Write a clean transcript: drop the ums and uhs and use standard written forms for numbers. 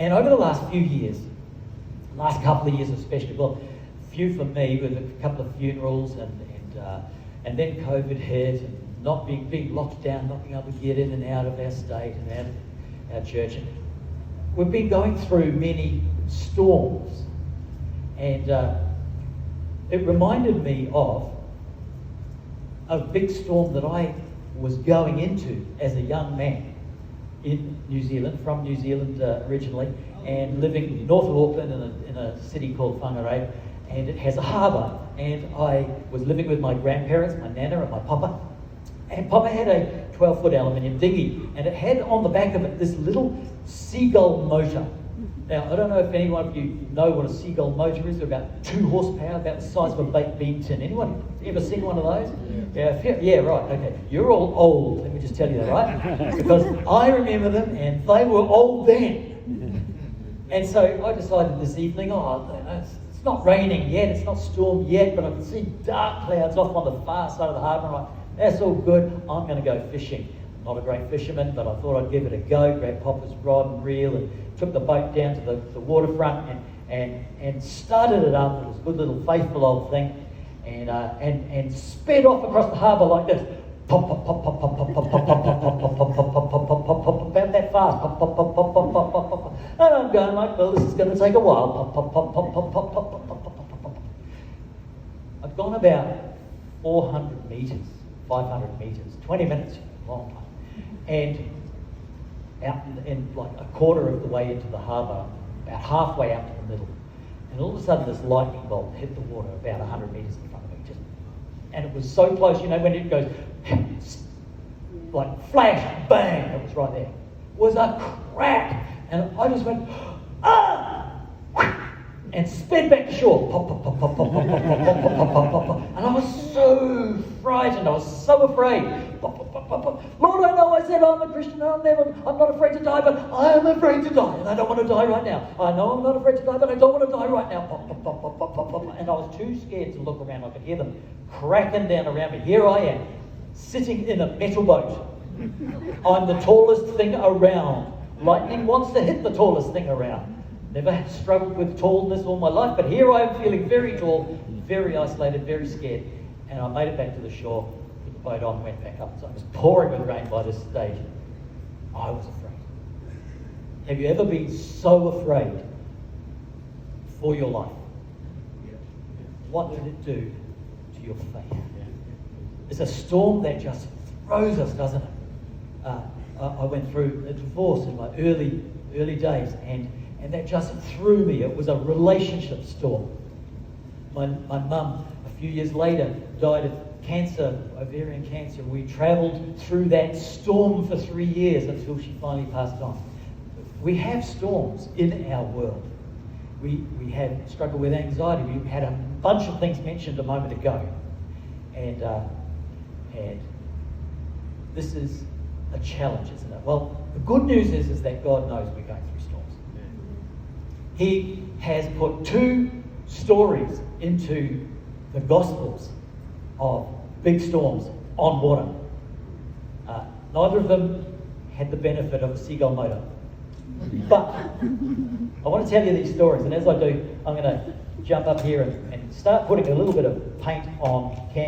And over the last few years, last couple of years especially, well, few for me with a couple of funerals and then COVID hit and not being locked down, not being able to get in and out of our state and out of our church. And we've been going through many storms, and it reminded me of a big storm that I was going into as a young man in New Zealand, from New Zealand originally, and living north of Auckland in a city called Whangarei, and it has a harbour. And I was living with my grandparents, my nana and my papa, and Papa had a 12-foot aluminium dinghy, and it had on the back of it this little seagull motor. Now, I don't know if any one of you know what a seagull motor is. They're about 2 horsepower, about the size of a baked bean tin. Anyone ever seen one of those? Yeah, right, okay. You're all old, let me just tell you that, right? Because I remember them, and they were old then. And so I decided this evening, it's not raining yet, it's not storm yet, but I can see dark clouds off on the far side of the harbour. I'm like, that's all good, I'm going to go fishing. Not a great fisherman, but I thought I'd give it a go. Grabbed Papa's rod and reel and took the boat down to the waterfront and started it up. It was a good little faithful old thing, and sped off across the harbour like this. Pop, pop, pop, pop, pop, pop, pop, pop, pop, pop, pop, pop, pop, pop, pop, pop, pop, pop, about that fast. Pop, pop, pop, pop, pop, pop, pop, pop. And I'm going like, well, this is going to take a while. Pop, pop, pop, pop, pop, pop, pop, pop, pop, pop, pop, pop. I've gone about 400 metres, 500 metres, 20 minutes, long time. And out in like a quarter of the way into the harbour, about halfway out to the middle, and all of a sudden this lightning bolt hit the water about 100 metres in front of me. And it was so close, when it goes like flash, bang, it was right there. It was a crack, and I just went, and sped back to shore. Pop, pop, pop, pop, pop, pop, pop, pop, pop, pop, pop, pop, pop. And I was so frightened, I was so afraid. Pop, pop, pop, pop, pop. Lord, I know I said I'm a Christian and I'm not afraid to die, but I am afraid to die, and I don't want to die right now. I know I'm not afraid to die, but I don't want to die right now. Pop, pop, pop, pop, pop, pop, pop. And I was too scared to look around. I could hear them cracking down around me. Here I am, sitting in a metal boat. I'm the tallest thing around. Lightning wants to hit the tallest thing around. Never struggled with tallness all my life, but here I am feeling very tall, very isolated, very scared. And I made it back to the shore, put the boat on, went back up. So it was pouring with rain by this stage. I was afraid. Have you ever been so afraid for your life? What did it do to your faith? It's a storm that just throws us, doesn't it? I went through a divorce in my early days, and that just threw me. It was a relationship storm. My mum, a few years later, died of cancer, ovarian cancer. We travelled through that storm for 3 years until she finally passed on. We have storms in our world. We have struggled with anxiety. We had a bunch of things mentioned a moment ago. And this is a challenge, isn't it? Well, the good news is that God knows we're going through storms. He has put 2 stories into the Gospels of big storms on water. Neither of them had the benefit of a seagull motor. But I want to tell you these stories, and as I do, I'm going to jump up here and start putting a little bit of paint on canvas.